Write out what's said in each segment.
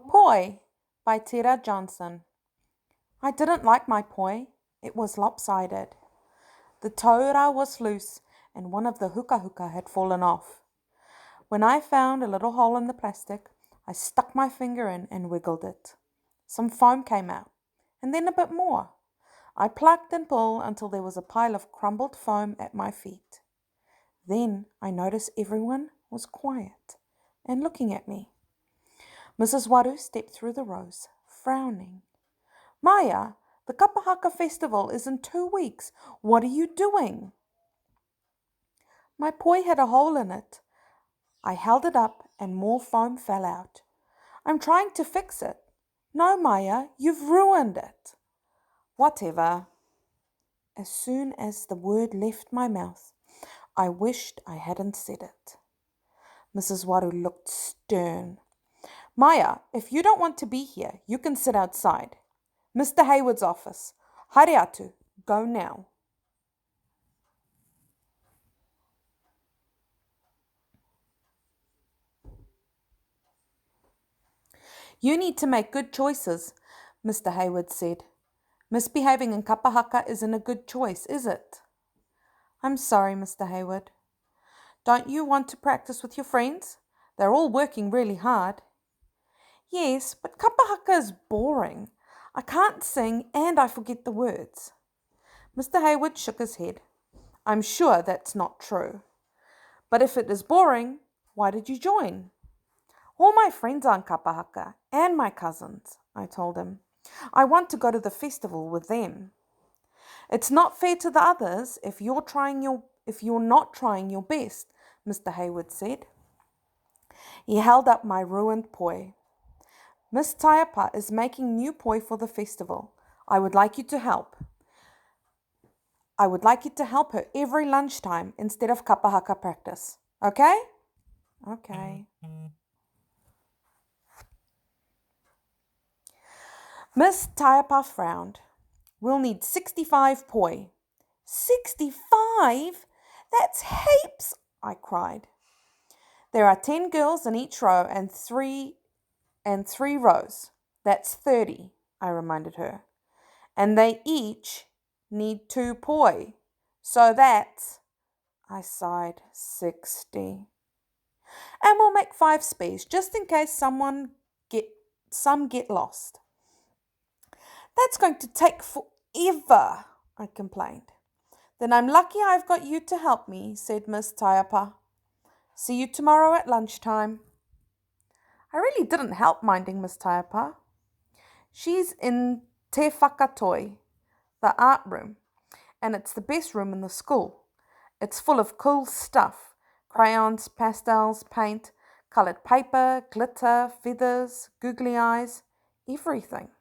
Poi by Tira Johnson. I didn't like my poi. It was lopsided. The taura was loose and one of the huka had fallen off. When I found a little hole in the plastic, I stuck my finger in and wiggled it. Some foam came out, and then a bit more. I plucked and pulled until there was a pile of crumbled foam at my feet. Then I noticed everyone was quiet and looking at me. Mrs. Waru stepped through the rows, frowning. Maya, the Kapahaka festival is in 2 weeks. What are you doing? My poi had a hole in it. I held it up and more foam fell out. I'm trying to fix it. No, Maya, you've ruined it. Whatever. As soon as the word left my mouth, I wished I hadn't said it. Mrs. Waru looked stern. Maya, if you don't want to be here, you can sit outside. Mr. Hayward's office. Haere go now. You need to make good choices, Mr. Hayward said. Misbehaving in Kapahaka isn't a good choice, is it? I'm sorry, Mr. Hayward. Don't you want to practice with your friends? They're all working really hard. Yes, but Kapahaka is boring. I can't sing and I forget the words. Mr. Hayward shook his head. I'm sure that's not true. But if it is boring, why did you join? All my friends are in Kapahaka and my cousins, I told him. I want to go to the festival with them. It's not fair to the others if you're not trying your best, Mr. Hayward said. He held up my ruined poi. Miss Taiapa is making new poi for the festival. I would like you to help. I would like you to help her every lunchtime instead of Kapahaka practice. Okay? Okay. Miss Taiapa frowned. We'll need 65 poi. 65? That's heaps, I cried. There are 10 girls in each row and three rows. That's 30, I reminded her. And they each need 2 poi. So that's, I sighed, 60. And we'll make 5 spees just in case some get lost. That's going to take forever, I complained. Then I'm lucky I've got you to help me, said Miss Taiapa. See you tomorrow at lunchtime. I really didn't help minding Miss Taiapa. She's in Te Whakatoi, the art room, and it's the best room in the school. It's full of cool stuff, crayons, pastels, paint, coloured paper, glitter, feathers, googly eyes, everything.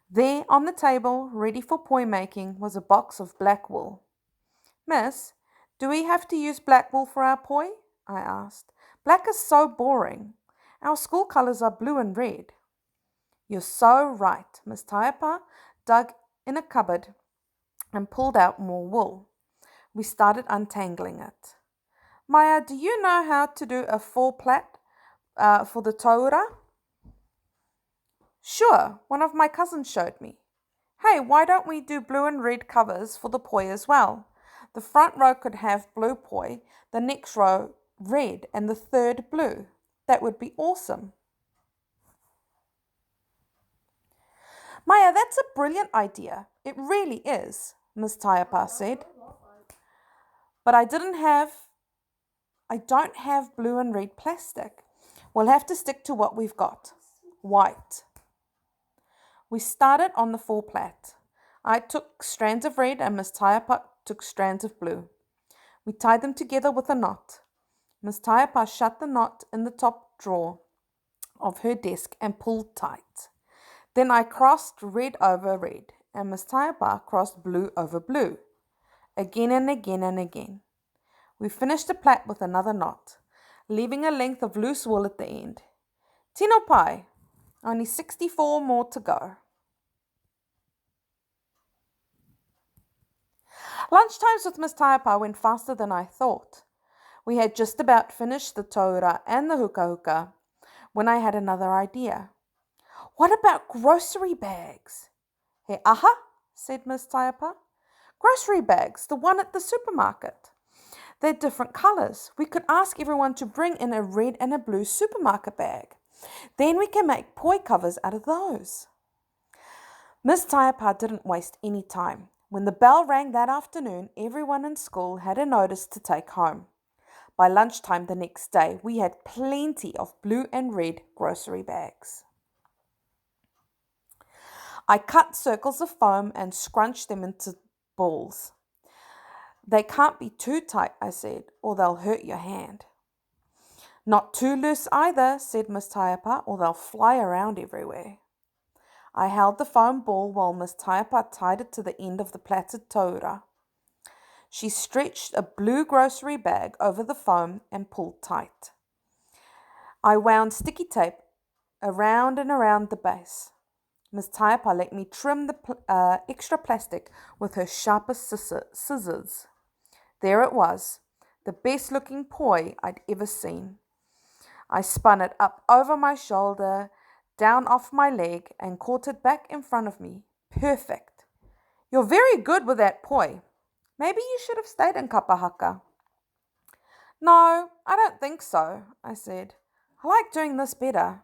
There on the table, ready for poi making, was a box of black wool. Miss, do we have to use black wool for our poi? I asked. Black is so boring. Our school colours are blue and red. You're so right. Miss Taiapa dug in a cupboard and pulled out more wool. We started untangling it. Maya, do you know how to do a 4-plait for the taura? Sure, one of my cousins showed me. Hey, why don't we do blue and red covers for the poi as well? The front row could have blue poi, the next row red, and the third blue. That would be awesome. Maya, that's a brilliant idea. It really is, Miss Taiapa said. But I don't have blue and red plastic. We'll have to stick to what we've got. White. We started on the 4-plait. I took strands of red and Miss Taiapa took strands of blue. We tied them together with a knot. Miss Taiapa shut the knot in the top drawer of her desk and pulled tight. Then I crossed red over red and Miss Taiapa crossed blue over blue. Again and again and again. We finished the plait with another knot, leaving a length of loose wool at the end. Tino pai, only 64 more to go. Lunchtimes with Miss Taiapa went faster than I thought. We had just about finished the taura and the huka. when I had another idea. What about grocery bags? He aha, said Miss Taiapa. Grocery bags, the one at the supermarket. They're different colours. We could ask everyone to bring in a red and a blue supermarket bag. Then we can make poi covers out of those. Miss Taiapa didn't waste any time. When the bell rang that afternoon, everyone in school had a notice to take home. By lunchtime the next day, we had plenty of blue and red grocery bags. I cut circles of foam and scrunched them into balls. They can't be too tight, I said, or they'll hurt your hand. Not too loose either, said Miss Taiapa, or they'll fly around everywhere. I held the foam ball while Miss Taiapa tied it to the end of the plaited taura. She stretched a blue grocery bag over the foam and pulled tight. I wound sticky tape around and around the base. Miss Taiapa let me trim the extra plastic with her sharpest scissors. There it was, the best-looking poi I'd ever seen. I spun it up over my shoulder, down off my leg, and caught it back in front of me. Perfect. You're very good with that poi. Maybe you should have stayed in Kapahaka. No, I don't think so, I said. I like doing this better.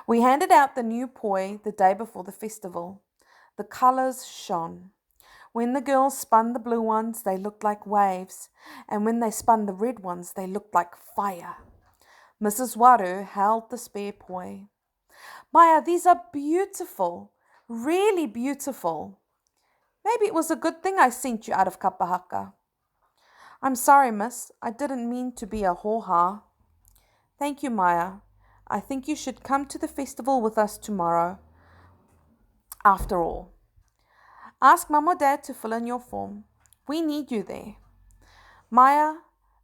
We handed out the new poi the day before the festival. The colours shone. When the girls spun the blue ones, they looked like waves, and when they spun the red ones, they looked like fire. Mrs. Waru held the spare poi. Maya, these are beautiful, really beautiful. Maybe it was a good thing I sent you out of Kapahaka. I'm sorry, miss. I didn't mean to be a hoha. Thank you, Maya. I think you should come to the festival with us tomorrow. After all, ask Mum or Dad to fill in your form. We need you there. Maya,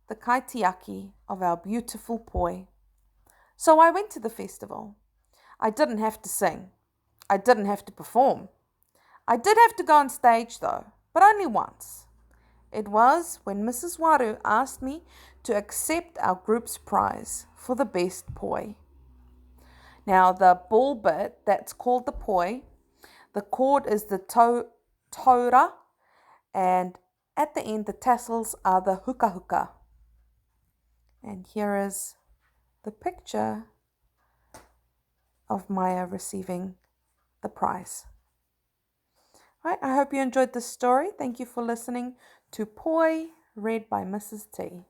the kaitiaki of our beautiful poi. So I went to the festival. I didn't have to sing. I didn't have to perform. I did have to go on stage though, but only once. It was when Mrs. Waru asked me to accept our group's prize for the best poi. Now the ball bit, that's called the poi. The cord is the taura, and at the end the tassels are the huka huka. And here is the picture of Maya receiving the prize. Right, I hope you enjoyed this story. Thank you for listening to Poi, read by Mrs. T.